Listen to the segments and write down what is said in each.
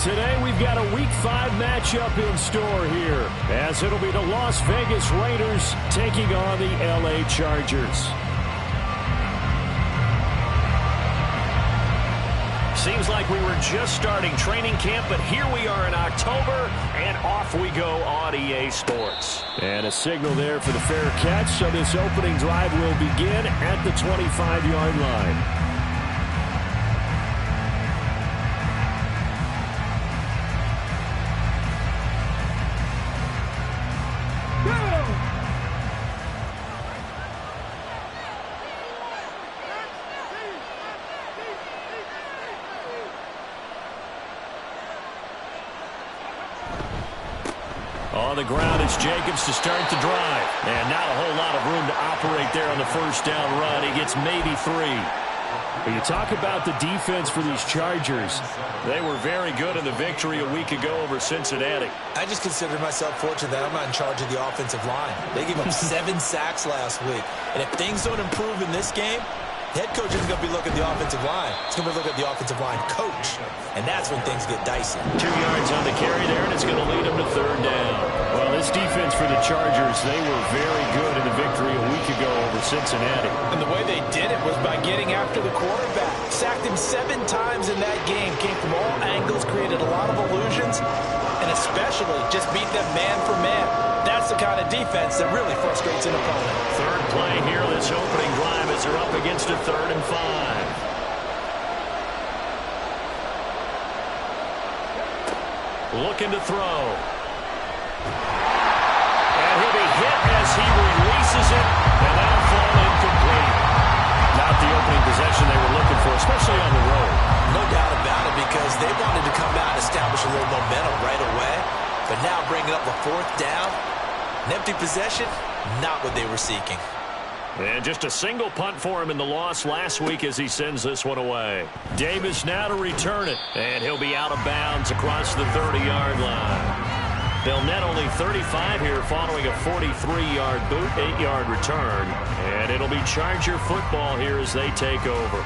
Today we've got a Week 5 matchup in store here, as it'll be the Las Vegas Raiders taking on the LA Chargers. Seems like we were just starting training camp, but here we are in October, and off we go on EA Sports. And a signal there for the fair catch, so this opening drive will begin at the 25-yard line. On the ground, it's Jacobs to start the drive. And not a whole lot of room to operate there on the first down run. He gets maybe 3. When you talk about the defense for these Chargers, they were very good in the victory a week ago over Cincinnati. I just consider myself fortunate that I'm not in charge of the offensive line. They gave up 7 sacks last week. And if things don't improve in this game, the head coach isn't going to be looking at the offensive line. He's going to be looking at the offensive line coach. And that's when things get dicey. 2 yards on the carry there, and it's going to lead them to third down. Well, this defense for the Chargers, they were very good in the victory a week ago over Cincinnati. And the way they did it was by getting after the quarterback. Sacked him 7 times in that game. Came from all angles, created a lot of illusions, and especially just beat them man for man. That's the kind of defense that really frustrates an opponent. Third play here, this opening drive as they're up against a 3rd and 5. Looking to throw. And he'll be hit as he releases it, and that'll fall incomplete. Not the opening possession they were looking for, especially on the road. No doubt about it, because they wanted to come out and establish a little momentum right away. But now bringing up a 4th down, an empty possession, not what they were seeking. And just a single punt for him in the loss last week as he sends this one away. Davis now to return it, and he'll be out of bounds across the 30-yard line. They'll net only 35 here following a 43-yard boot, 8-yard return. And it'll be Charger football here as they take over.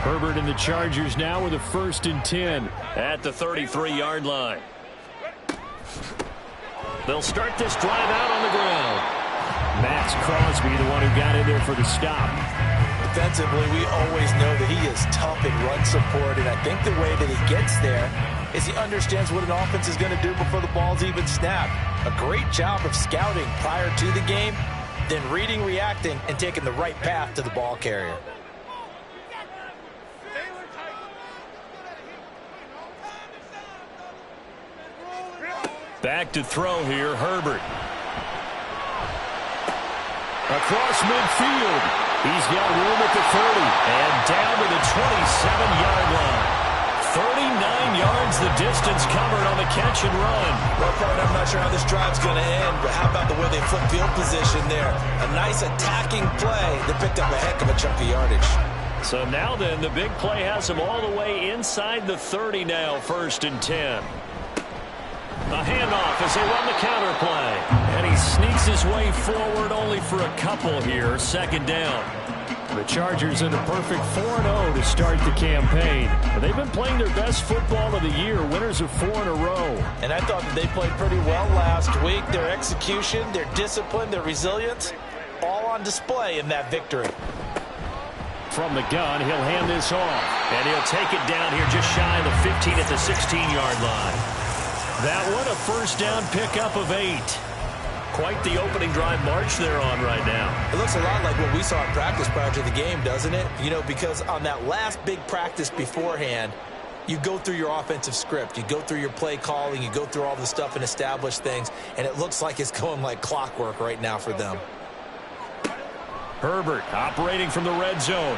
Herbert and the Chargers now with a 1st and 10 at the 33-yard line. They'll start this drive out on the ground. Max Crosby, the one who got in there for the stop. Defensively, we always know that he is tough in run support, and I think the way that he gets there is he understands what an offense is going to do before the ball's even snapped. A great job of scouting prior to the game, then reading, reacting, and taking the right path to the ball carrier. Back to throw here, Herbert. Across midfield. He's got room at the 30. And down to the 27-yard line. 39 yards the distance covered on the catch and run. Well, Bart, I'm not sure how this drive's going to end, but how about the way they flip field position there? A nice attacking play that picked up a heck of a chunk of yardage. So now then, the big play has him all the way inside the 30 now, 1st and 10. A handoff as they run the counter play. And he sneaks his way forward only for a couple here. 2nd down. The Chargers in a perfect 4-0 to start the campaign. They've been playing their best football of the year. Winners of 4 in a row. And I thought that they played pretty well last week. Their execution, their discipline, their resilience, all on display in that victory. From the gun, he'll hand this off. And he'll take it down here just shy of the 15 at the 16-yard line. That one, a 1st down pickup of 8. Quite the opening drive march they're on right now. It looks a lot like what we saw in practice prior to the game, doesn't it? You know, because on that last big practice beforehand, you go through your offensive script. You go through your play calling. You go through all the stuff and establish things. And it looks like it's going like clockwork right now for them. Herbert operating from the red zone.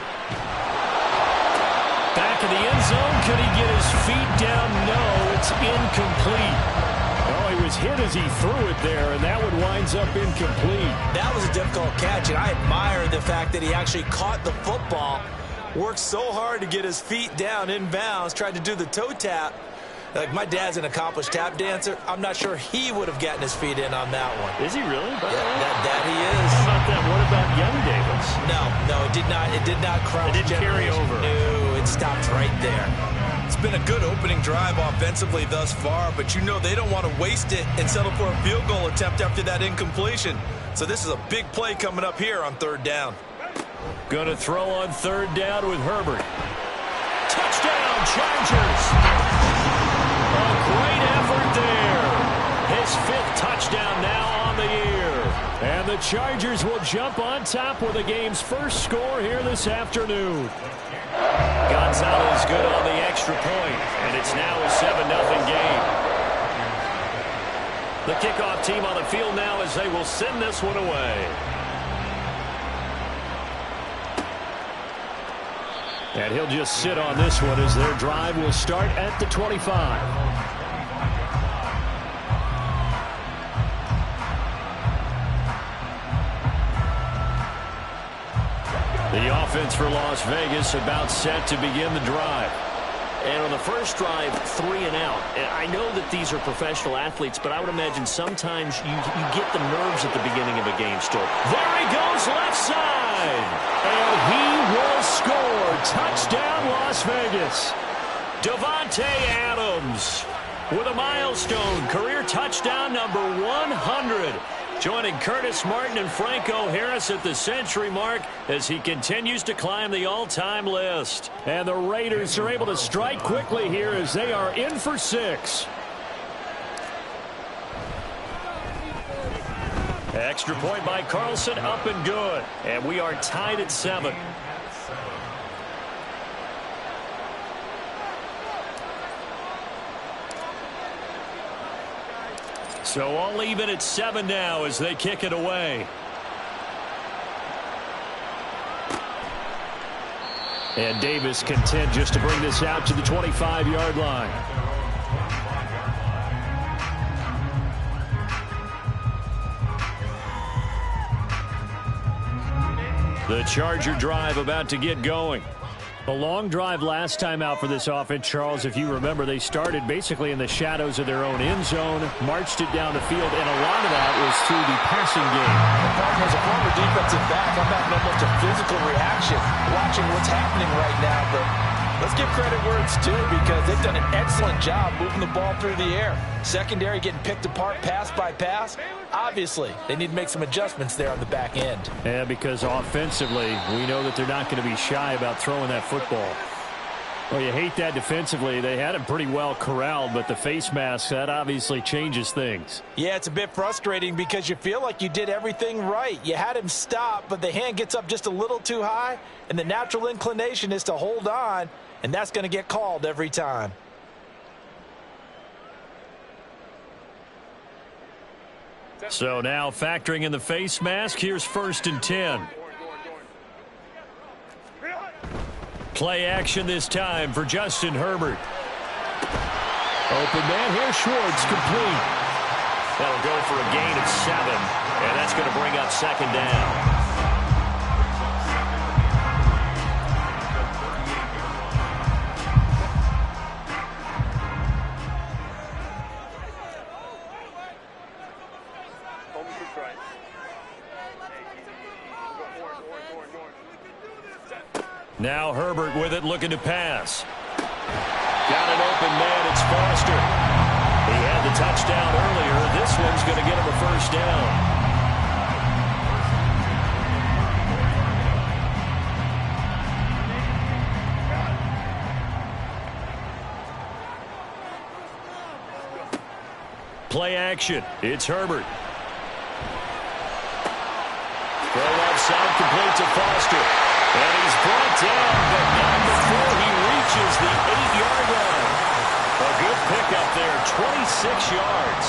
Back in the end zone. Could he get his feet down? No, it's incomplete. Oh, he was hit as he threw it there, and that one winds up incomplete. That was a difficult catch, and I admire the fact that he actually caught the football, worked so hard to get his feet down inbounds, tried to do the toe tap. Like, my dad's an accomplished tap dancer. I'm not sure he would have gotten his feet in on that one. Is he really? Yeah, that he is. How about that? What about young Davis? No, it It did not crouch. It didn't carry over. No, it stopped right there. It's been a good opening drive offensively thus far, but you know they don't want to waste it and settle for a field goal attempt after that incompletion. So this is a big play coming up here on third down. Going to throw on third down with Herbert. Touchdown, Chargers! A great effort there. His 5th touchdown now on the year. And the Chargers will jump on top with the game's first score here this afternoon. Gonzalez good on the extra point, and it's now a 7-0 game. The kickoff team on the field now as they will send this one away. And he'll just sit on this one as their drive will start at the 25. The offense for Las Vegas about set to begin the drive. And on the first drive, 3 and out. And I know that these are professional athletes, but I would imagine sometimes you get the nerves at the beginning of a game still. There he goes left side. And he will score. Touchdown, Las Vegas. Davante Adams with a milestone career touchdown number 100. Joining Curtis Martin and Franco Harris at the century mark as he continues to climb the all-time list. And the Raiders are able to strike quickly here as they are in for 6. Extra point by Carlson, up and good. And we are tied at 7. So all even at 7 now as they kick it away. And Davis content just to bring this out to the 25-yard line. The Charger drive about to get going. A long drive last time out for this offense, Charles. If you remember, they started basically in the shadows of their own end zone, marched it down the field, and a lot of that was through the passing game. As a former defensive back, I'm having almost a physical reaction watching what's happening right now. But let's give credit where it's due because they've done an excellent job moving the ball through the air. Secondary getting picked apart pass by pass. Obviously, they need to make some adjustments there on the back end. Yeah, because offensively, we know that they're not going to be shy about throwing that football. Well, you hate that defensively. They had him pretty well corralled, but the face mask, that obviously changes things. Yeah, it's a bit frustrating because you feel like you did everything right. You had him stop, but the hand gets up just a little too high, and the natural inclination is to hold on, and that's going to get called every time. So now factoring in the face mask, here's 1st and 10. Play action this time for Justin Herbert. Open man here, Schwartz, complete. That'll go for a gain of 7, and that's going to bring up 2nd down. Now Herbert with it, looking to pass. Got an open man, it's Foster. He had the touchdown earlier. This one's going to get him a 1st down. Play action. It's Herbert. Throw left side, complete to Foster. And he's brought down, but not before he reaches the 8-yard line. A good pickup there, 26 yards.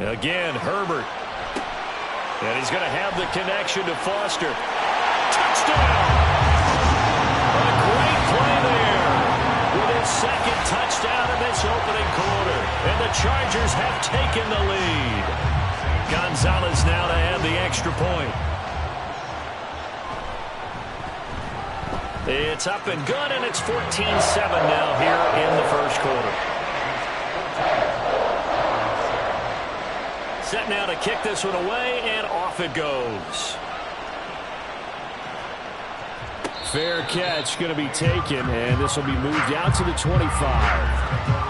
Again, Herbert. And he's going to have the connection to Foster. Touchdown! A great play there with his 2nd touchdown, and they this opening quarter. And the Chargers have taken the lead. Gonzalez now to add the extra point. It's up and good, and it's 14-7 now here in the first quarter. Set now to kick this one away, and off it goes. Fair catch going to be taken, and this will be moved out to the 25.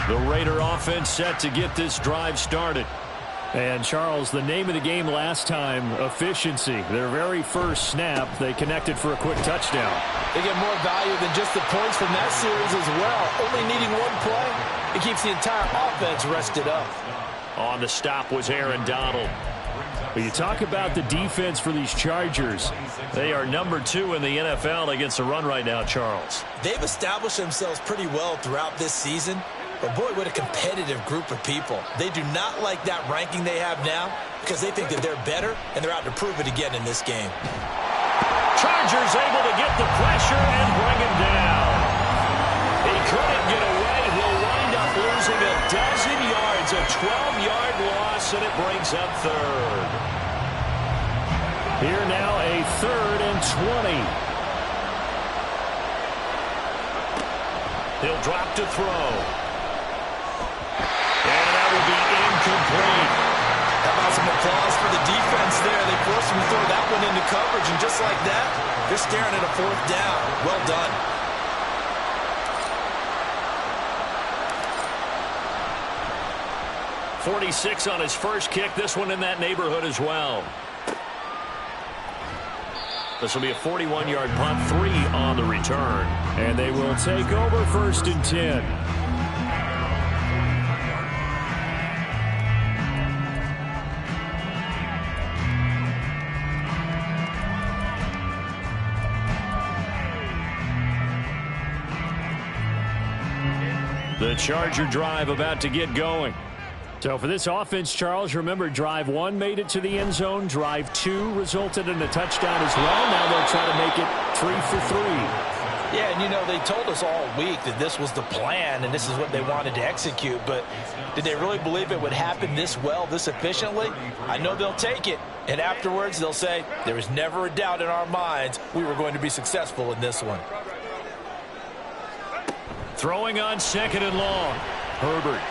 The Raider offense set to get this drive started. And, Charles, the name of the game last time, efficiency. Their very first snap, they connected for a quick touchdown. They get more value than just the points from that series as well. Only needing one play, it keeps the entire offense rested up. On the stop was Aaron Donald. But you talk about the defense for these Chargers. They are number 2 in the NFL against the run right now, Charles. They've established themselves pretty well throughout this season. But, boy, what a competitive group of people. They do not like that ranking they have now because they think that they're better, and they're out to prove it again in this game. Chargers able to get the pressure and bring him down. He couldn't get away. He'll wind up losing a dozen yards, a 12-yard loss, and it brings up third. Here now a 3rd and 20. He'll drop to throw. And that will be incomplete. How about some applause for the defense there? They forced him to throw that one into coverage, and just like that, they're staring at a 4th down. Well done. .46 on his first kick. This one in that neighborhood as well. This will be a 41-yard punt, 3 on the return. And they will take over 1st and 10. The Charger drive about to get going. So for this offense, Charles, remember drive 1 made it to the end zone. Drive 2 resulted in a touchdown as well. Now they'll try to make it 3 for 3. Yeah, and you know, they told us all week that this was the plan and this is what they wanted to execute. But did they really believe it would happen this well, this efficiently? I know they'll take it. And afterwards, they'll say, there was never a doubt in our minds we were going to be successful in this one. Throwing on 2nd and long. Herbert.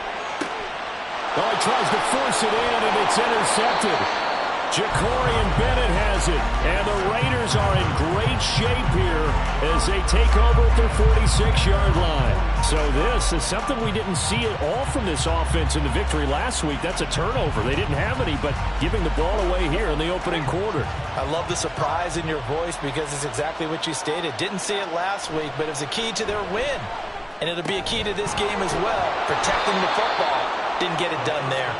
Oh, he tries to force it in, and it's intercepted. Jacorian Bennett has it, and the Raiders are in great shape here as they take over at their 46-yard line. So this is something we didn't see at all from this offense in the victory last week. That's a turnover. They didn't have any, but giving the ball away here in the opening quarter. I love the surprise in your voice because it's exactly what you stated. Didn't see it last week, but it was a key to their win. And it'll be a key to this game as well, protecting the football. Didn't get it done there.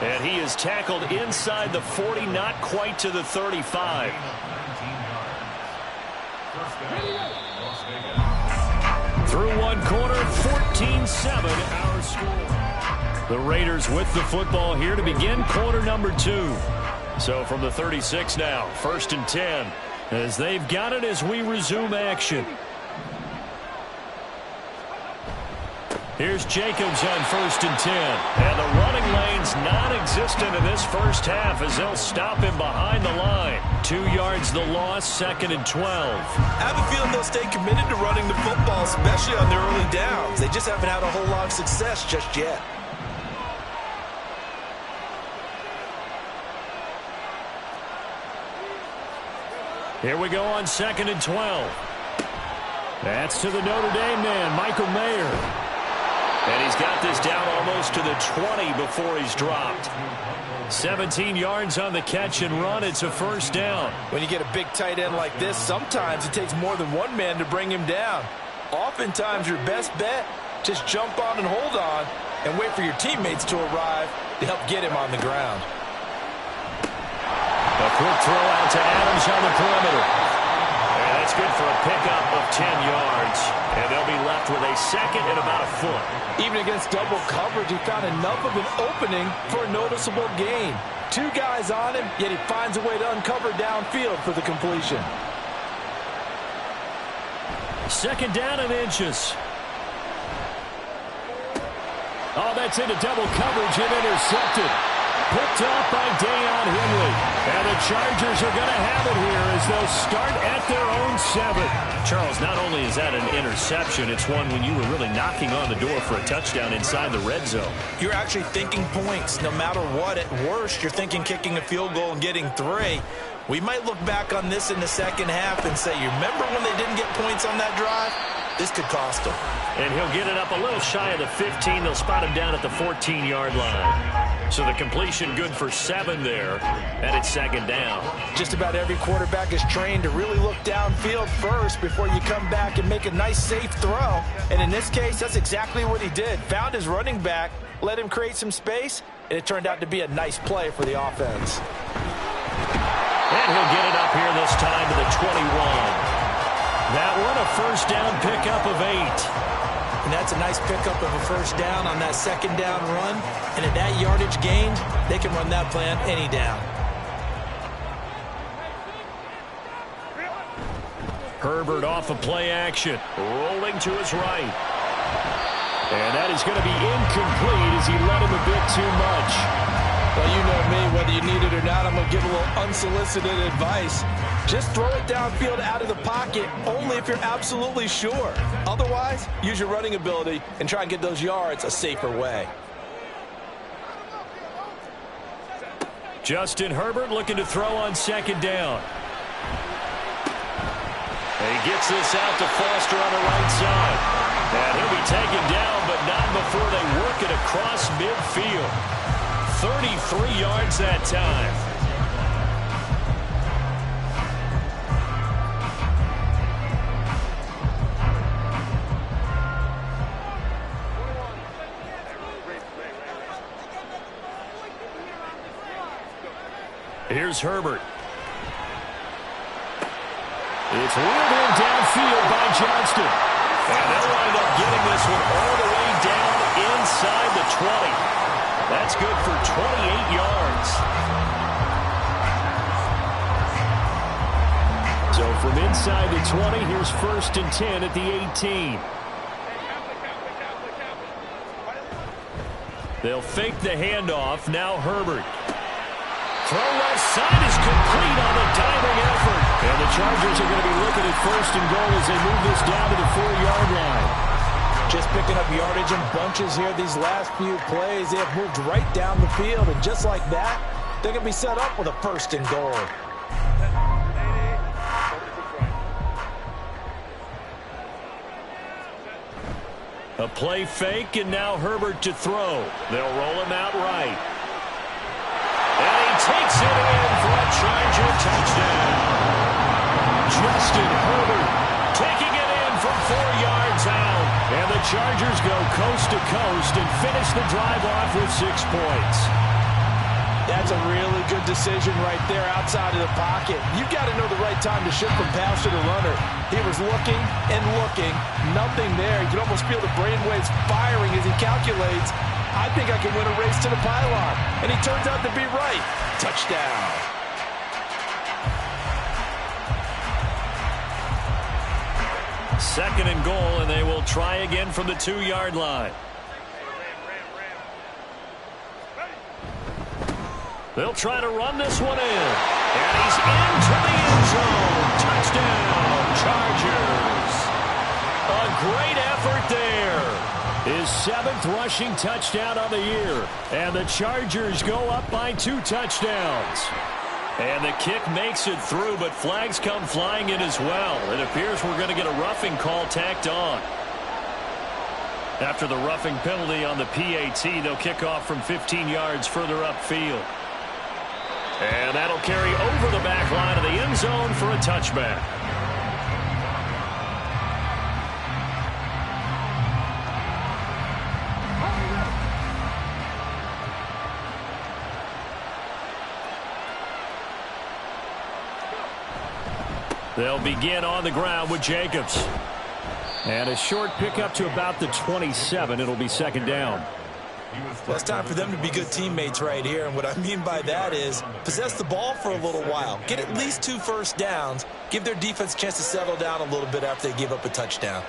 And he is tackled inside the 40, not quite to the 35. Through one quarter, 14-7 our score. The Raiders with the football here to begin quarter number 2. So from the 36 now, 1st and 10, as they've got it as we resume action. Here's Jacobs on 1st and 10. And the running lane's non-existent in this first half as they'll stop him behind the line. 2 yards the loss, 2nd and 12. I have a feeling they'll stay committed to running the football, especially on their early downs. They just haven't had a whole lot of success just yet. Here we go on 2nd and 12. That's to the Notre Dame man, Michael Mayer. And he's got this down almost to the 20 before he's dropped. 17 yards on the catch and run. It's a 1st down. When you get a big tight end like this, sometimes it takes more than one man to bring him down. Oftentimes, your best bet, just jump on and hold on and wait for your teammates to arrive to help get him on the ground. A quick throw out to Adams on the perimeter. And That's good for a pickup of 10 yards. And they'll be left with a second and about a foot. Even against double coverage, he found enough of an opening for a noticeable gain. 2 guys on him, yet he finds a way to uncover downfield for the completion. Second down and inches. Oh, that's into double coverage and intercepted. Picked off by Deion Henley. And the Chargers are going to have it here as they'll start at their own 7. Charles, not only is that an interception, it's one when you were really knocking on the door for a touchdown inside the red zone. You're actually thinking points. No matter what, at worst, you're thinking kicking a field goal and getting 3. We might look back on this in the second half and say, you remember when they didn't get points on that drive? This could cost them. And he'll get it up a little shy of the 15. They'll spot him down at the 14-yard line. So the completion good for 7 there, and it's second down. Just about every quarterback is trained to really look downfield first before you come back and make a nice, safe throw. And in this case, that's exactly what he did. Found his running back, let him create some space, and it turned out to be a nice play for the offense. And he'll get it up here this time to the 21. That one, a first down pickup of 8. And that's a nice pickup of a first down on that second down run. And at that yardage gain, they can run that play on any down. Herbert off of play action. Rolling to his right. And that is going to be incomplete as he led him a bit too much. Well, you know me, whether you need it or not, I'm going to give a little unsolicited advice. Just throw it downfield out of the pocket only if you're absolutely sure. Otherwise, use your running ability and try and get those yards a safer way. Justin Herbert looking to throw on second down. And he gets this out to Foster on the right side. And he'll be taken down, but not before they work it across midfield. 33 yards that time. Here's Herbert. It's wheeled in downfield by Johnston. And they'll wind up getting this one all the way down inside the 20. That's good for 28 yards. So from inside the 20, here's first and 10 at the 18. They'll fake the handoff. Now Herbert. Throw left side is complete on the diving effort. And the Chargers are going to be looking at first and goal as they move this down to the 4-yard line. Just picking up yardage in bunches here these last few plays. They have moved right down the field, and just like that, they're going to be set up with a first and goal. A play fake, and now Herbert to throw. They'll roll him out right. And he takes it in for a Charger touchdown. Justin Herbert taking it in from 4 yards out. And the Chargers go coast to coast and finish the drive off with 6 points. That's a really good decision right there outside of the pocket. You've got to know the right time to shift from passer to runner. He was looking and looking. Nothing there. You can almost feel the brainwaves firing as he calculates. I think I can win a race to the pylon. And he turns out to be right. Touchdown. Second and goal, and they will try again from the 2-yard line. They'll try to run this one in. And he's into the end zone. Touchdown, Chargers. A great effort there. His 7th rushing touchdown of the year. And the Chargers go up by 2 touchdowns. And the kick makes it through, but flags come flying in as well. It appears we're going to get a roughing call tacked on. After the roughing penalty on the PAT, they'll kick off from 15 yards further upfield. And that'll carry over the back line of the end zone for a touchback. They'll begin on the ground with Jacobs. And a short pickup to about the 27. It'll be second down. Well, it's time for them to be good teammates right here. And what I mean by that is possess the ball for a little while. Get at least 2 first downs. Give their defense a chance to settle down a little bit after they give up a touchdown.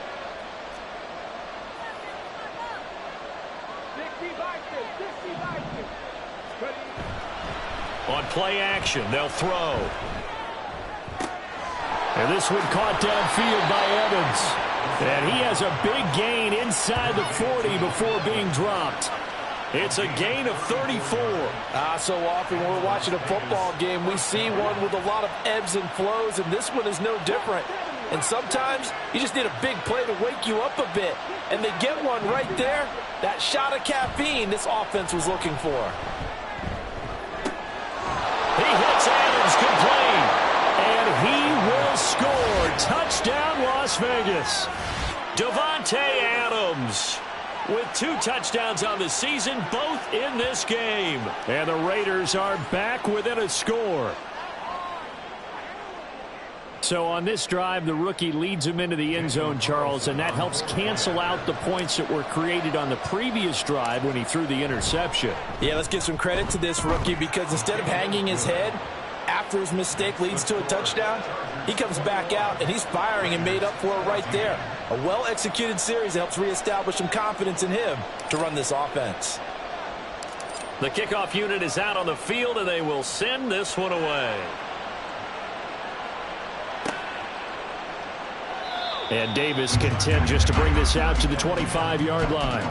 On play action, they'll throw. And this one caught downfield by Evans. And he has a big gain inside the 40 before being dropped. It's a gain of 34. So often when we're watching a football game, we see one with a lot of ebbs and flows, and this one is no different. And sometimes you just need a big play to wake you up a bit. And they get one right there. That shot of caffeine this offense was looking for. He hits Adams complete. And he will score. Touchdown, Las Vegas. Davante Adams with 2 touchdowns on the season, both in this game. And the Raiders are back within a score. So on this drive, the rookie leads him into the end zone, Charles, and that helps cancel out the points that were created on the previous drive when he threw the interception. Yeah, let's give some credit to this rookie because instead of hanging his head after his mistake leads to a touchdown, he comes back out and he's firing and made up for it right there. A well-executed series that helps reestablish some confidence in him to run this offense. The kickoff unit is out on the field, and they will send this one away. And Davis content just to bring this out to the 25-yard line.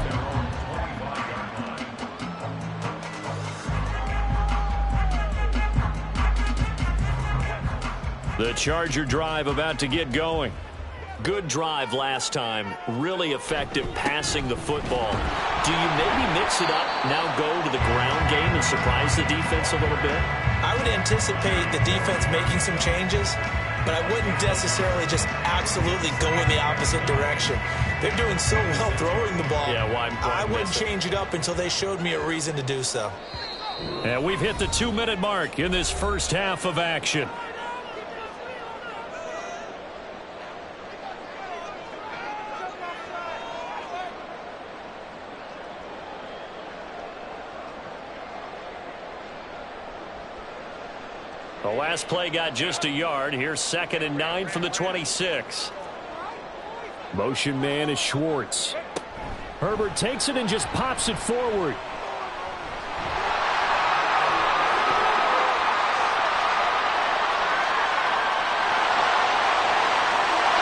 The Charger drive about to get going. Good drive last time. Really effective passing the football. Do you maybe mix it up, now go to the ground game and surprise the defense a little bit? I would anticipate the defense making some changes, but I wouldn't necessarily just absolutely go in the opposite direction. They're doing so well throwing the ball. Yeah, why I wouldn't change it up until they showed me a reason to do so. And we've hit the 2-minute mark in this first half of action. The last play got just a yard. Here's 2nd and 9 from the 26. Motion man is Schwartz. Herbert takes it and just pops it forward.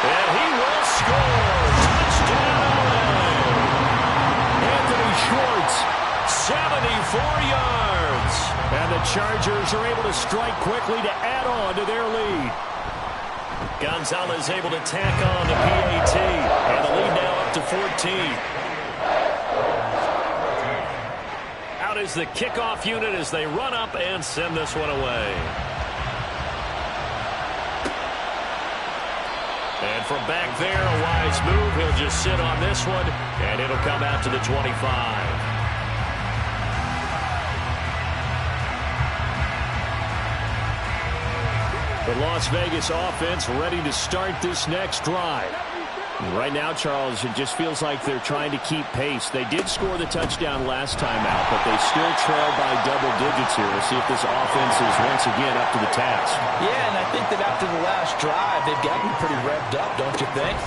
And he will score. Touchdown. Anthony Schwartz, 74 yards. And the Chargers are able to strike quickly to add on to their lead. Gonzalez able to tack on the PAT. And the lead now up to 14. Out is the kickoff unit as they run up and send this one away. And from back there, a wise move. He'll just sit on this one, and it'll come out to the 25. The Las Vegas offense ready to start this next drive. Right now, Charles, it just feels like they're trying to keep pace. They did score the touchdown last time out, but they still trail by double digits here. We'll see if this offense is once again up to the task. Yeah, and I think that after the last drive, they've gotten pretty revved up, don't you think?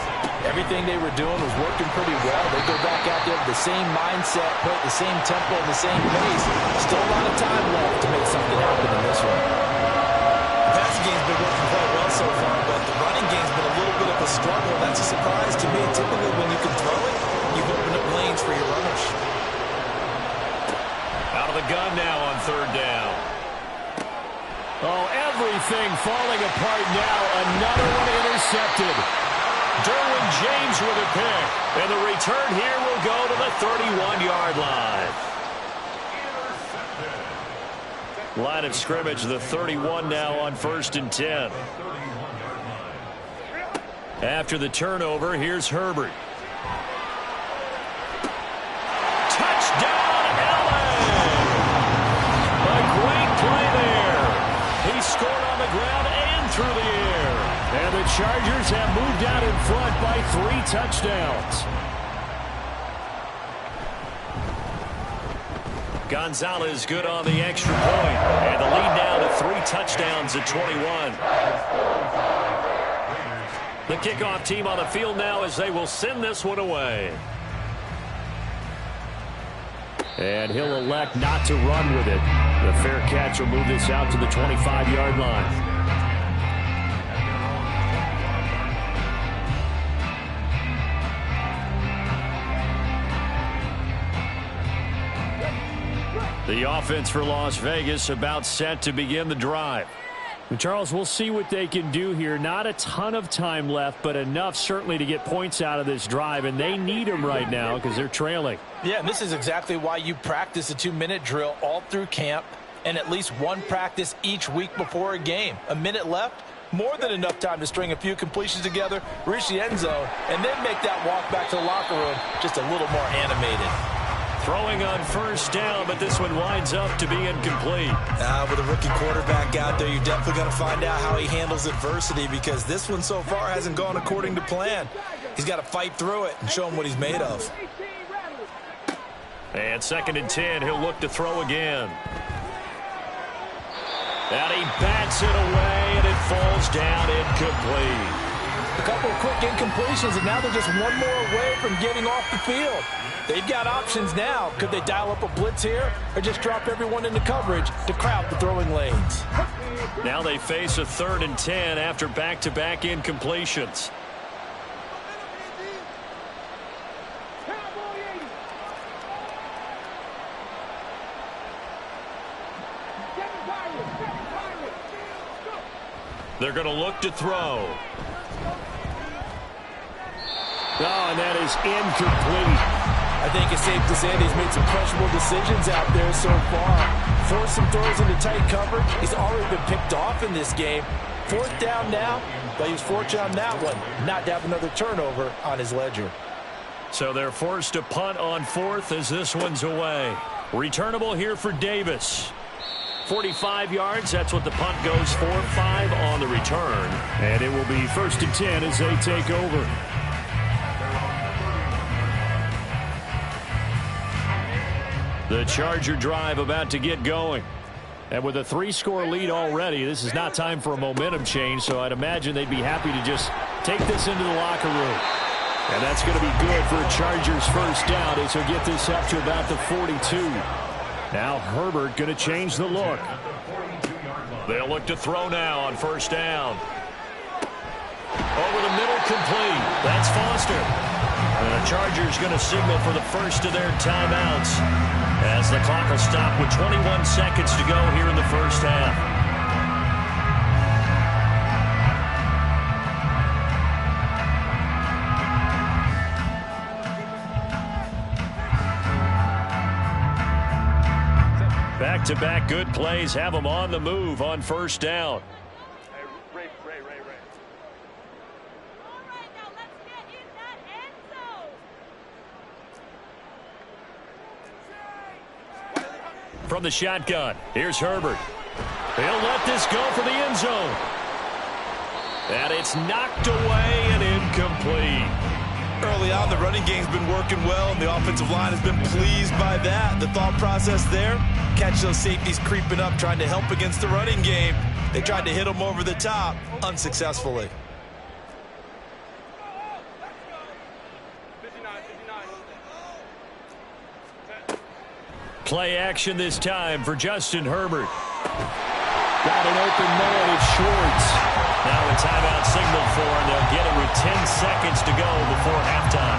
Everything they were doing was working pretty well. They go back out there with the same mindset, put the same tempo and the same pace. Still a lot of time left to make something happen in this one. The passing game's been working quite well so far, but the running game's been a little bit of a struggle. That's a surprise to me. Typically, when you can throw it, you've opened up lanes for your runners. Out of the gun now on 3rd down. Oh, everything falling apart now. Another one intercepted. Derwin James with a pick. And the return here will go to the 31-yard line. Line of scrimmage, the 31 now on 1st and 10. After the turnover, here's Herbert. Touchdown, LA! A great play there. He scored on the ground and through the air. And the Chargers have moved out in front by 3 touchdowns. Gonzalez good on the extra point. And the lead now to 3 touchdowns at 21. The kickoff team on the field now as they will send this one away. And he'll elect not to run with it. The fair catch will move this out to the 25-yard line. The offense for Las Vegas about set to begin the drive. And Charles, we'll see what they can do here. Not a ton of time left, but enough certainly to get points out of this drive, and they need them right now because they're trailing. Yeah, and this is exactly why you practice a 2-minute drill all through camp and at least one practice each week before a game. A minute left, more than enough time to string a few completions together, reach the end zone, and then make that walk back to the locker room just a little more animated. Throwing on first down, but this one winds up to be incomplete. With a rookie quarterback out there, you're definitely going to find out how he handles adversity because this one so far hasn't gone according to plan. He's got to fight through it and show him what he's made of. And 2nd and 10, he'll look to throw again. And he bats it away, and it falls down incomplete. A couple of quick incompletions, and now they're just one more away from getting off the field. They've got options now. Could they dial up a blitz here or just drop everyone into coverage to crowd the throwing lanes? Now they face a 3rd and 10 after back-to-back incompletions. They're going to look to throw. Oh, and that is incomplete. I think it's safe to say that he's made some questionable decisions out there so far. Forced some throws into tight coverage. He's already been picked off in this game. 4th down now, but he was fortunate on that one not to have another turnover on his ledger. So they're forced to punt on 4th as this one's away. Returnable here for Davis. 45 yards, that's what the punt goes for. 5 on the return. And it will be 1st and 10 as they take over. The Charger drive about to get going. And with a 3-score lead already, this is not time for a momentum change, so I'd imagine they'd be happy to just take this into the locker room. And that's going to be good for a Chargers first down as he'll get this up to about the 42. Now Herbert going to change the look. They'll look to throw now on 1st down. Over the middle, complete. That's Foster. And the Chargers going to signal for the first of their timeouts as the clock will stop with 21 seconds to go here in the first half. Back-to-back good plays have them on the move on 1st down. Ray. From the shotgun, here's Herbert. He'll let this go for the end zone. And it's knocked away and incomplete. Early on, the running game's been working well, and the offensive line has been pleased by that. The thought process there, catch those safeties creeping up, trying to help against the running game. They tried to hit them over the top, unsuccessfully. Play action this time for Justin Herbert. Got an open man, it's Schwartz. Now a timeout signal for him. They'll get it with 10 seconds to go before halftime.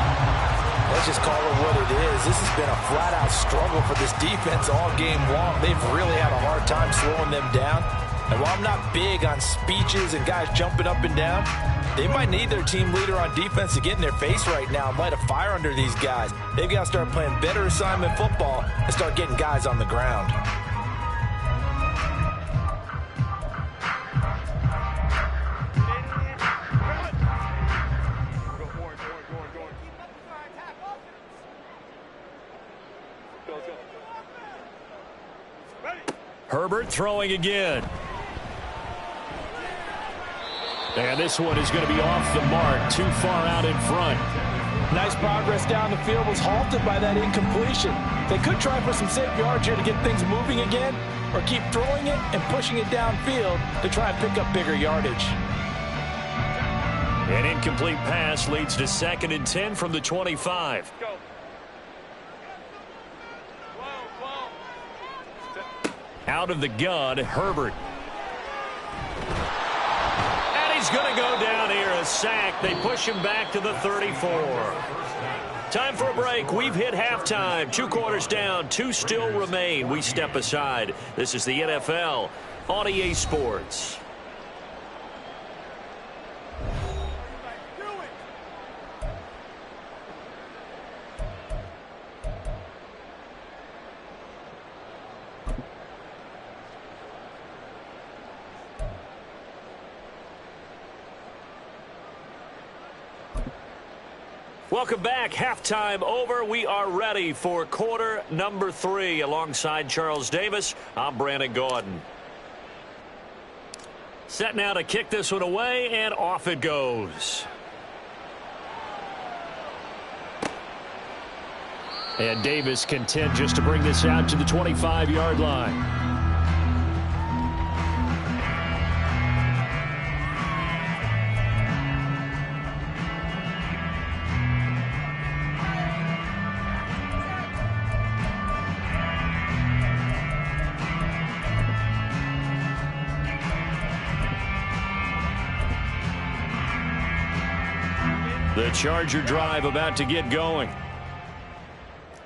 Let's just call it what it is. This has been a flat-out struggle for this defense all game long. They've really had a hard time slowing them down. And while I'm not big on speeches and guys jumping up and down, they might need their team leader on defense to get in their face right now and light a fire under these guys. They've got to start playing better assignment football and start getting guys on the ground. Herbert throwing again. And this one is going to be off the mark, too far out in front. Nice progress down the field, was halted by that incompletion. They could try for some safe yards here to get things moving again, or keep throwing it and pushing it downfield to try and pick up bigger yardage. An incomplete pass leads to 2nd and 10 from the 25. Out of the gun, Herbert. And he's going to go down here, a sack. They push him back to the 34. Time for a break. We've hit halftime. 2 quarters down, 2 still remain. We step aside. This is the NFL on EA Sports. Welcome back. Halftime over. We are ready for quarter number 3. Alongside Charles Davis, I'm Brandon Gaudin. Set now to kick this one away, and off it goes. And Davis content just to bring this out to the 25-yard line. The Charger drive about to get going.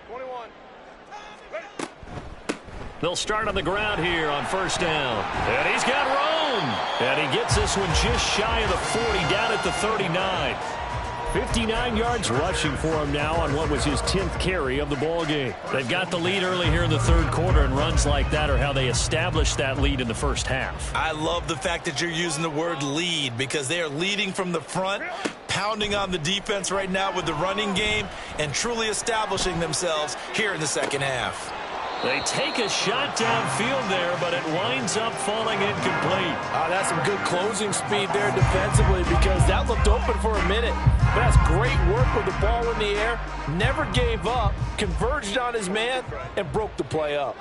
21. They'll start on the ground here on first down. And he's got room. And he gets this one just shy of the 40, down at the 39. 59 yards rushing for him now on what was his 10th carry of the ball game. They've got the lead early here in the 3rd quarter, and runs like that are how they established that lead in the first half. I love the fact that you're using the word lead, because they are leading from the front, pounding on the defense right now with the running game, and truly establishing themselves here in the 2nd half. They take a shot downfield there, but it winds up falling incomplete. That's some good closing speed there defensively, because that looked open for a minute. But that's great work with the ball in the air. Never gave up, converged on his man, and broke the play up.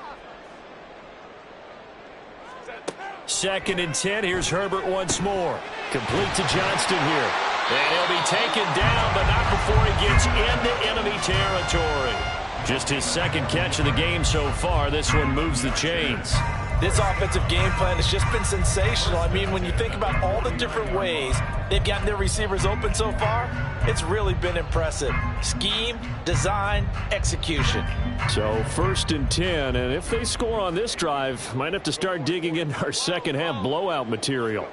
2nd and 10. Here's Herbert once more. Complete to Johnston here. And he'll be taken down, but not before he gets into enemy territory. Just his 2nd catch of the game so far. This one moves the chains. This offensive game plan has just been sensational. I mean, when you think about all the different ways they've gotten their receivers open so far, it's really been impressive. Scheme, design, execution. So 1st and 10, and if they score on this drive, might have to start digging into our 2nd half blowout material.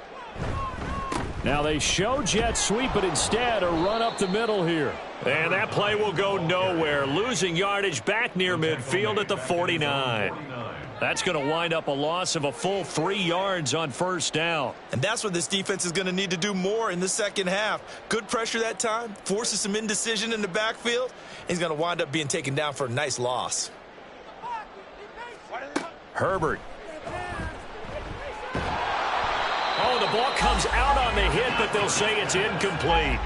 Now they show jet sweep, but instead a run up the middle here. And that play will go nowhere. Losing yardage back near midfield at the 49. That's going to wind up a loss of a full 3 yards on first down. And that's what this defense is going to need to do more in the 2nd half. Good pressure that time, forces some indecision in the backfield. He's going to wind up being taken down for a nice loss. Herbert. Oh, the ball comes out on the hit, but they'll say it's incomplete.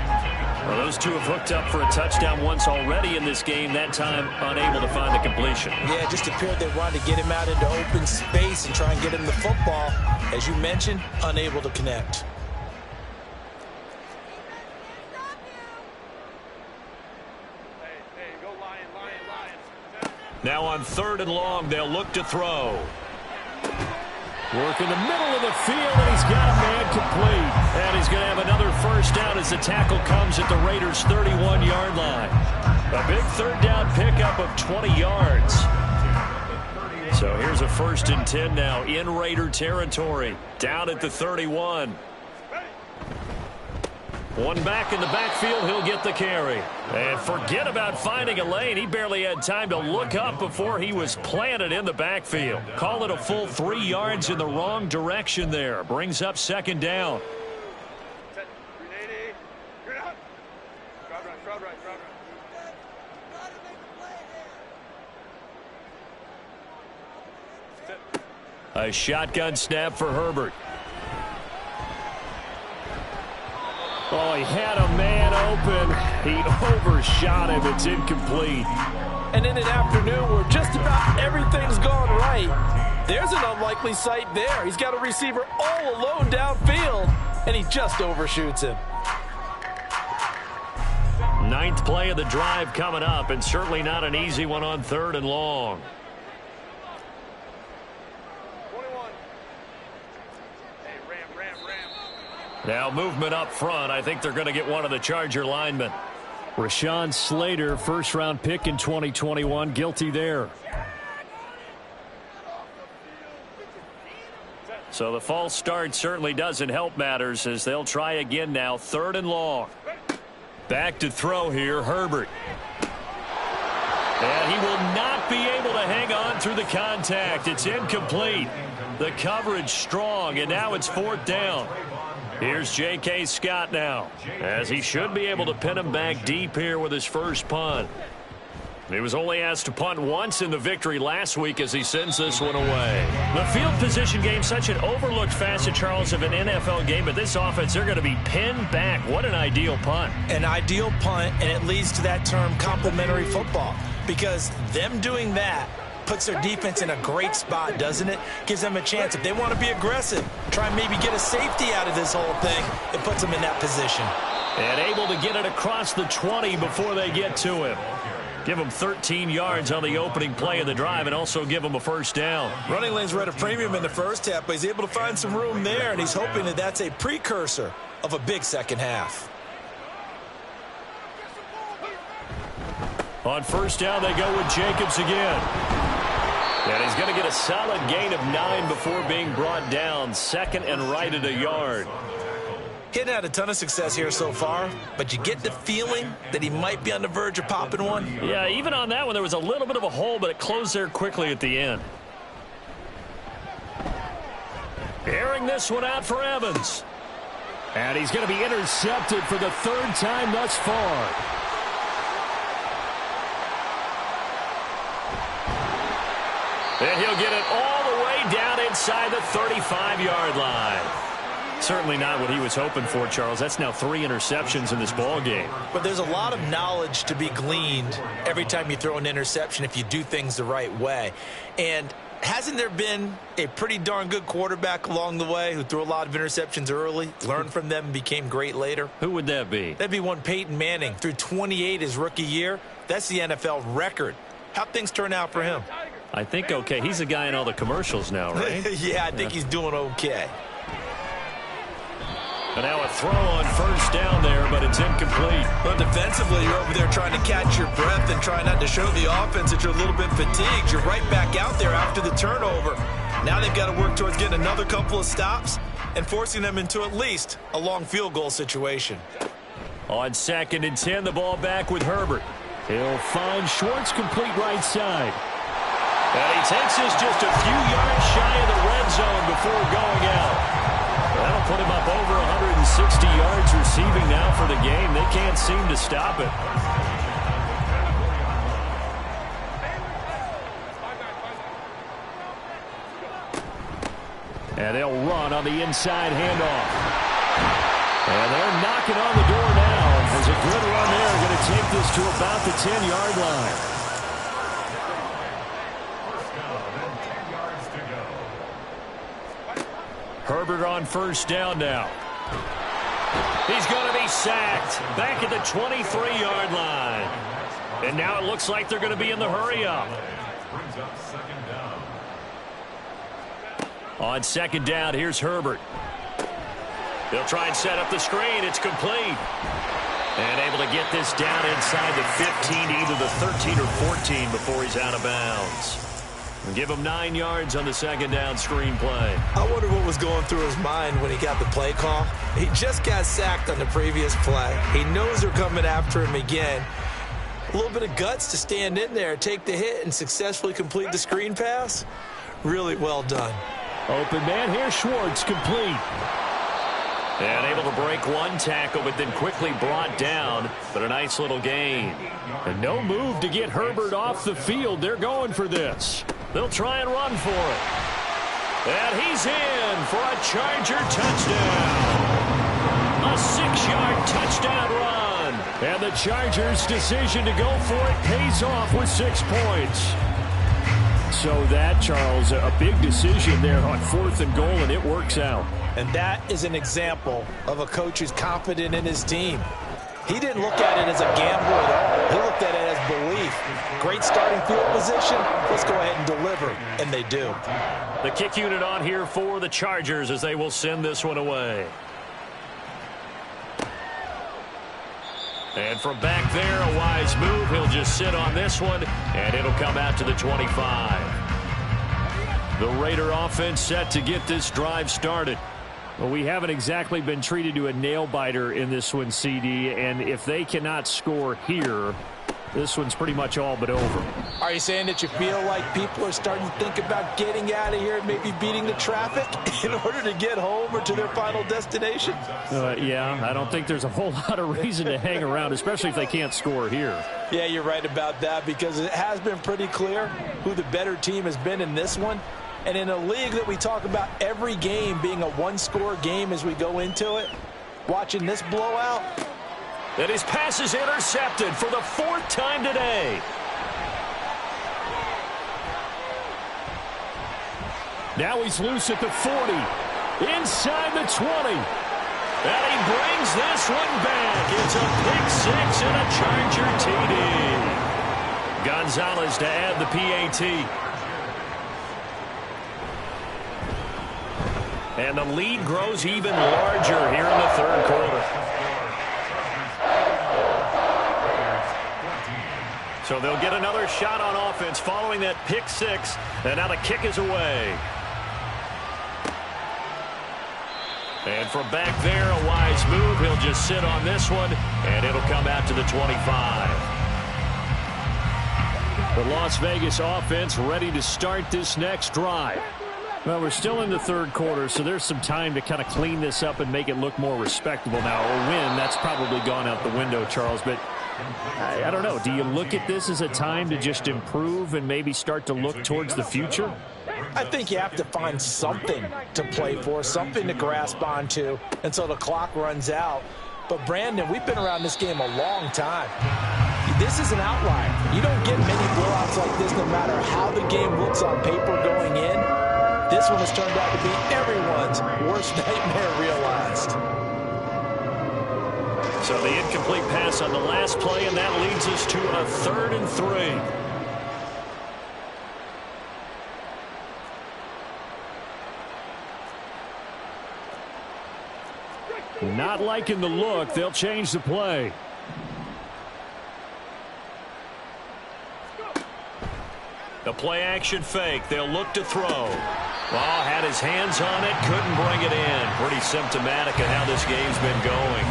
Well, those two have hooked up for a touchdown once already in this game, that time unable to find the completion. Yeah, it just appeared they wanted to get him out into open space and try and get him the football. As you mentioned, unable to connect. Hey, go Lion. Now on 3rd and long, they'll look to throw. Work in the middle of the field, and he's got a man complete. And he's going to have another first down as the tackle comes at the Raiders' 31-yard line. A big 3rd down pickup of 20 yards. So here's a 1st and 10 now in Raider territory. Down at the 31. One back in the backfield, he'll get the carry. And forget about finding a lane. He barely had time to look up before he was planted in the backfield. Call it a full 3 yards in the wrong direction there. Brings up 2nd down. A shotgun snap for Herbert. Oh, he had a man open. He overshot him. It's incomplete. And in an afternoon where just about everything's gone right, there's an unlikely sight there. He's got a receiver all alone downfield, and he just overshoots him. Ninth play of the drive coming up, and certainly not an easy one on 3rd and long. 21. Hey, ram. Now movement up front. I think they're going to get one of the Charger linemen. Rashawn Slater, first-round pick in 2021, guilty there. So the false start certainly doesn't help matters as they'll try again now, 3rd and long. Back to throw here, Herbert. And he will not be able to hang on through the contact. It's incomplete. The coverage strong, and now it's 4th down. Here's J.K. Scott now, as he should be able to pin him back deep here with his first punt. He was only asked to punt once in the victory last week as he sends this one away. The field position game, such an overlooked facet, Charles, of an NFL game, but this offense, they're going to be pinned back. What an ideal punt. An ideal punt, and it leads to that term complementary football, because them doing that puts their defense in a great spot, doesn't it? Gives them a chance. If they want to be aggressive, try and maybe get a safety out of this whole thing, it puts them in that position. And able to get it across the 20 before they get to him. Give him 13 yards on the opening play of the drive and also give him a first down. Running lanes were at a premium in the first half, but he's able to find some room there, and he's hoping that that's a precursor of a big second half. On first down, they go with Jacobs again. And he's going to get a solid gain of 9 before being brought down. 2nd and right at a yard. He hadn't had a ton of success here so far, but you get the feeling that he might be on the verge of popping one. Yeah, even on that one, there was a little bit of a hole, but it closed there quickly at the end. Airing this one out for Evans. And he's going to be intercepted for the 3rd time thus far. And he'll get it all the way down inside the 35-yard line. Certainly not what he was hoping for, Charles. That's now 3 interceptions in this ball game. But there's a lot of knowledge to be gleaned every time you throw an interception if you do things the right way. And hasn't there been a pretty darn good quarterback along the way who threw a lot of interceptions early, learned from them, and became great later? Who would that be? That'd be one Peyton Manning. Threw 28 his rookie year. That's the NFL record. How'd things turn out for him? I think okay. He's a guy in all the commercials now, right? Yeah, I think he's doing okay. And now a throw on first down there, but it's incomplete. Well, defensively, you're over there trying to catch your breath and try not to show the offense that you're a little bit fatigued. You're right back out there after the turnover. Now they've got to work towards getting another couple of stops and forcing them into at least a long field goal situation. On 2nd and 10, the ball back with Herbert. He'll find Schwartz complete right side. And he takes this just a few yards shy of the red zone before going out. That'll put him up over 160 yards receiving now for the game. They can't seem to stop it. And they'll run on the inside handoff. And they're knocking on the door now. There's a good run there. Going to take this to about the 10-yard line. Herbert on first down now. He's going to be sacked back at the 23-yard line. And now it looks like they're going to be in the hurry-up. On 2nd down, here's Herbert. They'll try and set up the screen. It's complete. And able to get this down inside the 15, either the 13 or 14 before he's out of bounds. And give him 9 yards on the 2nd down screen play. I wonder what was going through his mind when he got the play call. He just got sacked on the previous play. He knows they're coming after him again. A little bit of guts to stand in there, take the hit, and successfully complete the screen pass. Really well done. Open man here, Schwartz, complete. And able to break one tackle, but then quickly brought down. But a nice little gain. And no move to get Herbert off the field. They're going for this. They'll try and run for it. And he's in for a Charger touchdown. A 6-yard touchdown run. And the Chargers' decision to go for it pays off with 6 points. So that, Charles, a big decision there on 4th and goal, and it works out. And that is an example of a coach who's confident in his team. He didn't look at it as a gamble at all. He looked at it as belief. Great starting field position. Let's go ahead and deliver. And they do. The kick unit on here for the Chargers as they will send this one away. And from back there, a wise move. He'll just sit on this one, and it'll come out to the 25. The Raider offense set to get this drive started. Well, we haven't exactly been treated to a nail-biter in this one, CD, and if they cannot score here, this one's pretty much all but over. Are you saying that you feel like people are starting to think about getting out of here and maybe beating the traffic in order to get home or to their final destination? Yeah, I don't think there's a whole lot of reason to hang around, especially if they can't score here. Yeah, you're right about that, because it has been pretty clear who the better team has been in this one. And in a league that we talk about every game being a one-score game as we go into it, watching this blowout. And his pass is intercepted for the 4th time today. Now he's loose at the 40, inside the 20. And he brings this one back. It's a pick 6 and a Charger TD. Gonzalez to add the PAT. And the lead grows even larger here in the 3rd quarter. So they'll get another shot on offense following that pick 6. And now the kick is away. And from back there, a wise move. He'll just sit on this one, and it'll come out to the 25. The Las Vegas offense ready to start this next drive. Well, we're still in the 3rd quarter, so there's some time to kind of clean this up and make it look more respectable now. A win, that's probably gone out the window, Charles, but I don't know. Do you look at this as a time to just improve and maybe start to look towards the future? I think you have to find something to play for, something to grasp onto until the clock runs out. But, Brandon, we've been around this game a long time. This is an outlier. You don't get many blowouts like this no matter how the game looks on paper going in. This one has turned out to be everyone's worst nightmare realized. So the incomplete pass on the last play, and that leads us to a 3rd and 3. Not liking the look. They'll change the play. The play action fake. They'll look to throw. Well, had his hands on it, couldn't bring it in. Pretty symptomatic of how this game's been going.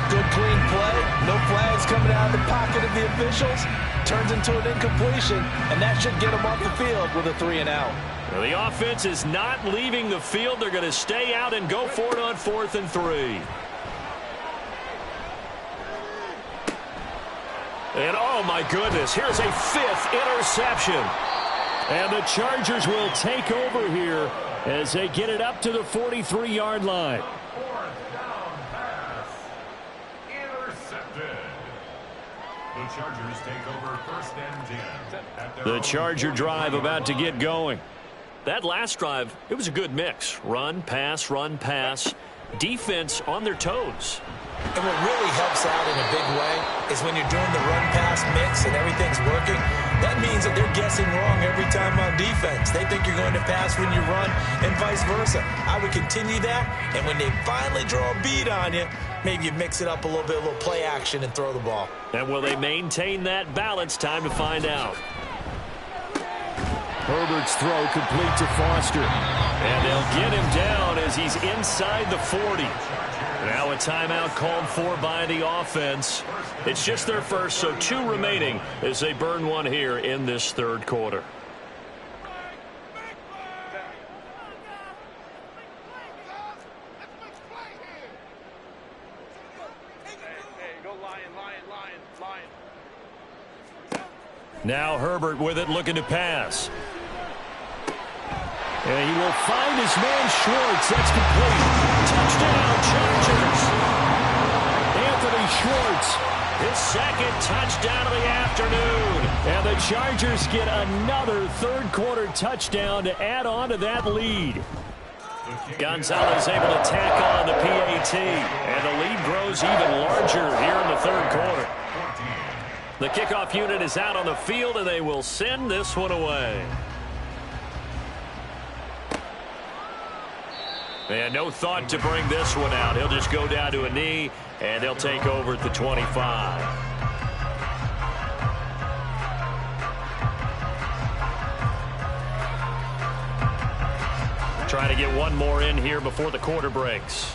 Good clean play. No flags coming out of the pocket of the officials. Turns into an incompletion, and that should get them off the field with a 3 and out. Well, the offense is not leaving the field. They're going to stay out and go for it on 4th and 3. And, oh, my goodness, here's a 5th interception. And the Chargers will take over here as they get it up to the 43-yard line. 4th down pass. Intercepted. The Chargers take over 1st and 10. The Charger drive about to get going. That last drive, it was a good mix. Run, pass, defense on their toes. And what really helps out in a big way is when you're doing the run-pass mix and everything's working, that means that they're guessing wrong every time on defense. They think you're going to pass when you run and vice versa. I would continue that, and when they finally draw a bead on you, maybe you mix it up a little bit, a little play action, and throw the ball. And will they maintain that balance? Time to find out. Herbert's throw complete to Foster. And they'll get him down as he's inside the 40. Now a timeout called for by the offense. It's just their first, so 2 remaining as they burn one here in this 3rd quarter. Now Herbert with it, looking to pass. And he will find his man Schwartz. That's complete. Touchdown, Chargers. Chargers get another third-quarter touchdown to add on to that lead. Gonzalez able to tack on the PAT, and the lead grows even larger here in the third quarter. The kickoff unit is out on the field, and they will send this one away. And no thought to bring this one out. He'll just go down to a knee, and they'll take over at the 25. Trying to get one more in here before the quarter breaks.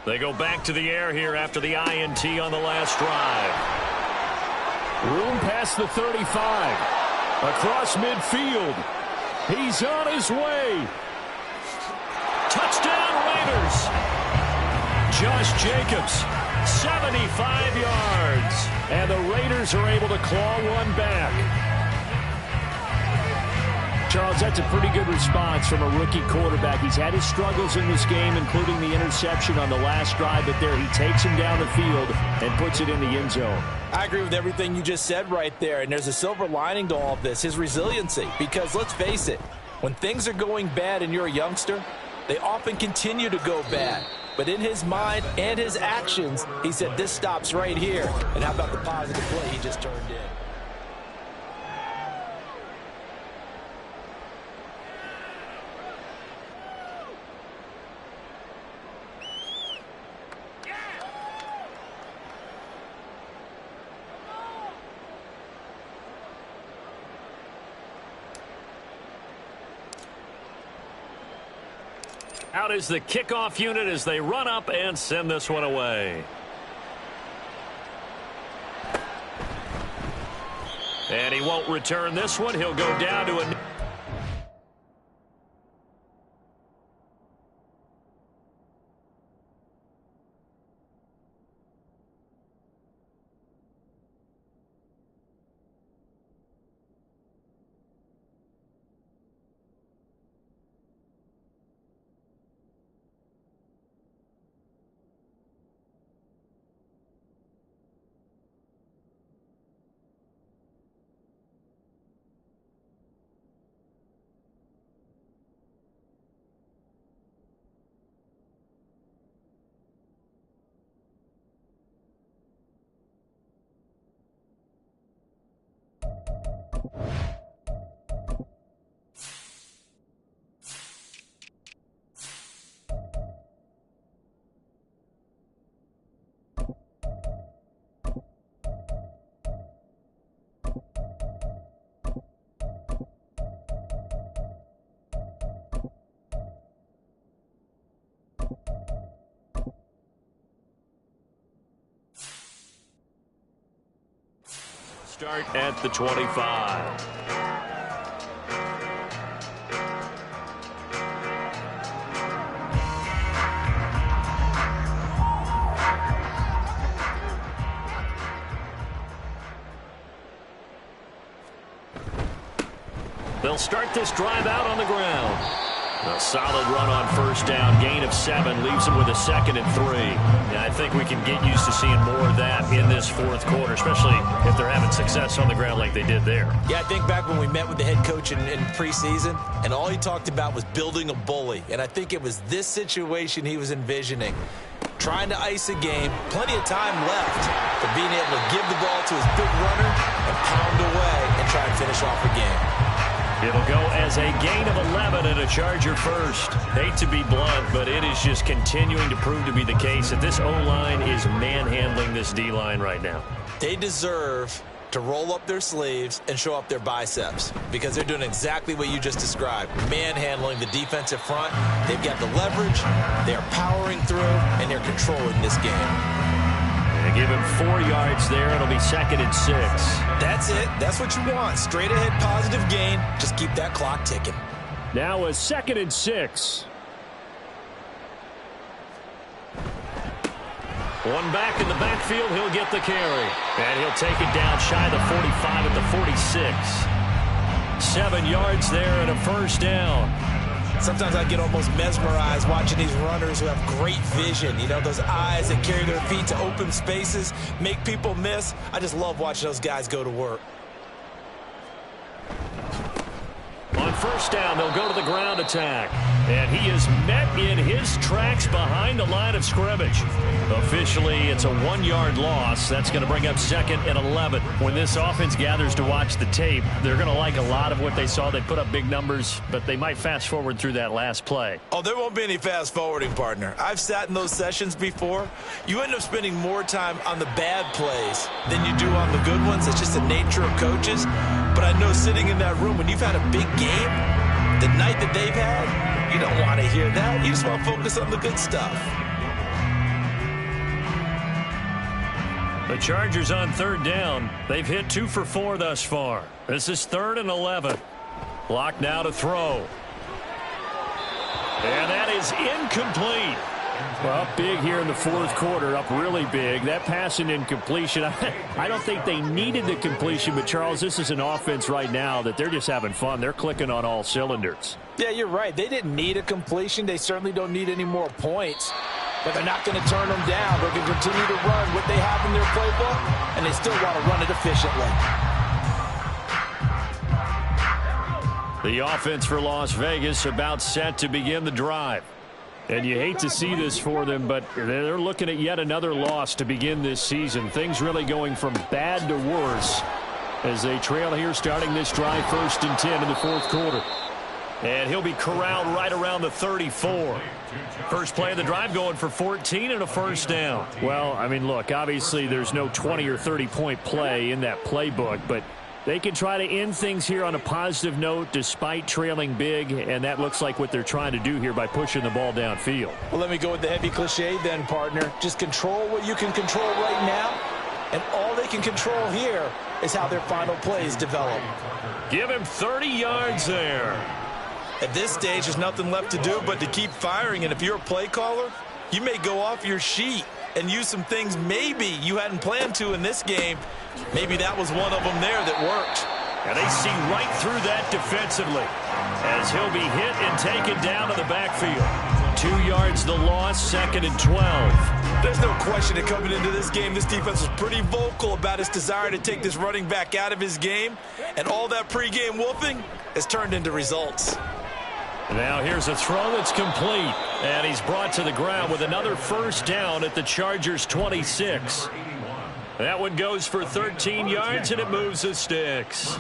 They go back to the air here after the INT on the last drive. Room past the 35. Across midfield. He's on his way. Touchdown Raiders. Josh Jacobs, 75 yards. And the Raiders are able to claw one back. Charles, that's a pretty good response from a rookie quarterback. He's had his struggles in this game, including the interception on the last drive, but there he takes him down the field and puts it in the end zone. I agree with everything you just said right there, and there's a silver lining to all of this, his resiliency. Because let's face it, when things are going bad and you're a youngster, they often continue to go bad. But in his mind and his actions, he said, this stops right here. And how about the positive play he just turned in? Out is the kickoff unit as they run up and send this one away. And he won't return this one. He'll go down to a... Start at the 25. They'll start this drive out on the ground. A solid run on first down, gain of 7, leaves them with a 2nd and 3. Yeah, I think we can get used to seeing more of that in this fourth quarter, especially if they're having success on the ground like they did there. Yeah, I think back when we met with the head coach in preseason, and all he talked about was building a bully. And I think it was this situation he was envisioning. Trying to ice a game, plenty of time left for being able to give the ball to his big runner and pound away and try and finish off the game. It'll go as a gain of 11 and a Charger first. Hate to be blunt, but it is just continuing to prove to be the case that this O-line is manhandling this D-line right now. They deserve to roll up their sleeves and show up their biceps because they're doing exactly what you just described, manhandling the defensive front. They've got the leverage, they're powering through, and they're controlling this game. They give him 4 yards there. It'll be 2nd and 6. That's it. That's what you want. Straight ahead positive gain. Just keep that clock ticking. Now a 2nd and 6. One back in the backfield. He'll get the carry. And he'll take it down shy of the 45 at the 46. 7 yards there and a first down. Sometimes I get almost mesmerized watching these runners who have great vision. You know, those eyes that carry their feet to open spaces, make people miss. I just love watching those guys go to work. On first down, they'll go to the ground attack. And he is met in his tracks behind the line of scrimmage. Officially, it's a 1-yard loss. That's going to bring up 2nd and 11. When this offense gathers to watch the tape, they're going to like a lot of what they saw. They put up big numbers, but they might fast forward through that last play. Oh, there won't be any fast forwarding, partner. I've sat in those sessions before. You end up spending more time on the bad plays than you do on the good ones. It's just the nature of coaches. But I know sitting in that room, when you've had a big game, the night that they've had, you don't want to hear that. You just want to focus on the good stuff. The Chargers on 3rd down. They've hit 2 for 4 thus far. This is 3rd and 11. Clock now to throw. And that is incomplete. Well, up big here in the 4th quarter, up really big. That pass and incompletion, I don't think they needed the completion, but Charles, this is an offense right now that they're just having fun. They're clicking on all cylinders. Yeah, you're right. They didn't need a completion. They certainly don't need any more points. But they're not going to turn them down. They're going to continue to run what they have in their playbook, and they still want to run it efficiently. The offense for Las Vegas about set to begin the drive. And you hate to see this for them, but they're looking at yet another loss to begin this season. Things really going from bad to worse as they trail here starting this drive 1st and 10 in the 4th quarter. And he'll be corralled right around the 34. First play of the drive going for 14 and a first down. Well, I mean, look, obviously there's no 20 or 30-point play in that playbook, but they can try to end things here on a positive note despite trailing big, and that looks like what they're trying to do here by pushing the ball downfield. Well, let me go with the heavy cliche then, partner. Just control what you can control right now, and all they can control here is how their final plays develop. Give him 30 yards there. At this stage, there's nothing left to do but to keep firing, and if you're a play caller, you may go off your sheet and use some things maybe you hadn't planned to in this game. Maybe that was one of them there that worked. And they see right through that defensively as he'll be hit and taken down to the backfield. 2 yards the loss, 2nd and 12. There's no question that coming into this game, this defense was pretty vocal about its desire to take this running back out of his game, and all that pregame wolfing has turned into results. Now here's a throw that's complete, and he's brought to the ground with another first down at the Chargers 26. That one goes for 13 yards, and it moves the sticks.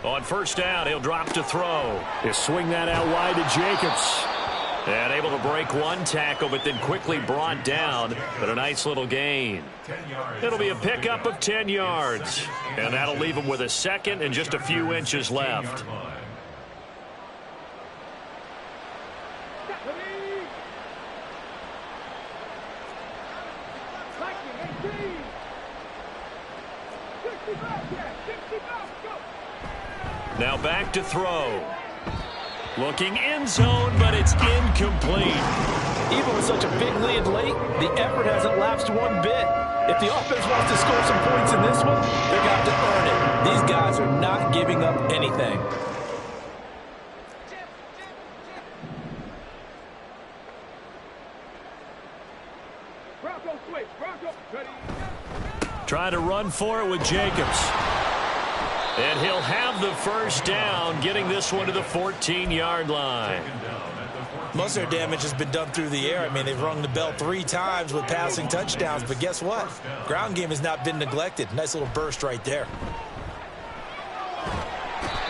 On first down, he'll drop to throw. He'll swing that out wide to Jacobs. And able to break one tackle, but then quickly brought down. But a nice little gain. It'll be a pickup of 10 yards. And that'll leave him with a 2nd and just a few inches left. Now back to throw. Looking end zone, but it's incomplete. Even with such a big lead late, the effort hasn't lapsed one bit. If the offense wants to score some points in this one, they're going to have to earn it. These guys are not giving up anything. Trying to run for it with Jacobs. And he'll have the first down, getting this one to the 14-yard line. Most of their damage has been done through the air. I mean, they've rung the bell 3 times with passing touchdowns, but guess what? Ground game has not been neglected. Nice little burst right there.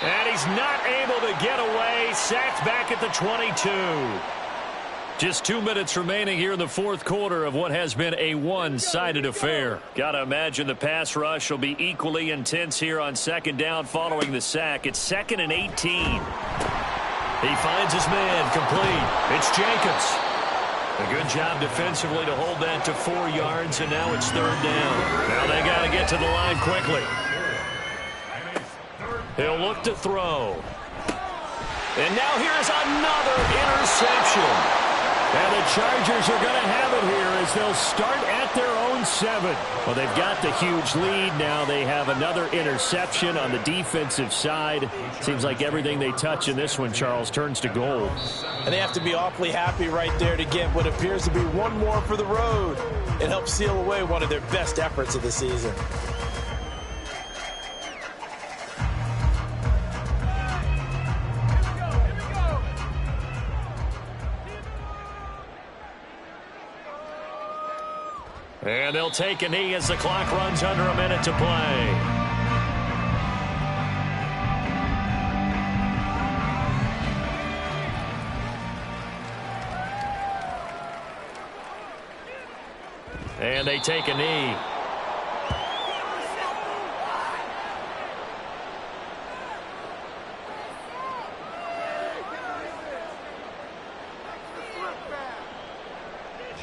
And he's not able to get away. Sacked back at the 22. Just 2 minutes remaining here in the 4th quarter of what has been a one-sided affair. Got to imagine the pass rush will be equally intense here on 2nd down following the sack. It's 2nd and 18. He finds his man complete. It's Jacobs. A good job defensively to hold that to 4 yards, and now it's 3rd down. Now they got to get to the line quickly. He'll look to throw. And now here's another interception. And the Chargers are going to have it here as they'll start at their own 7. Well, they've got the huge lead. Now they have another interception on the defensive side. Seems like everything they touch in this one, Charles, turns to gold. And they have to be awfully happy right there to get what appears to be one more for the road. It helps seal away one of their best efforts of the season. And they'll take a knee as the clock runs under a minute to play. And they take a knee.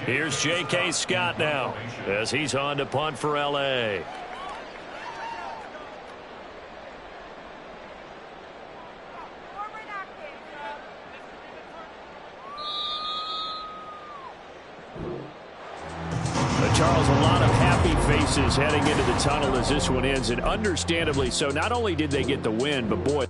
Here's J.K. Scott now as he's on to punt for L.A. Charles, a lot of happy faces heading into the tunnel as this one ends, and understandably so. Not only did they get the win, but boy,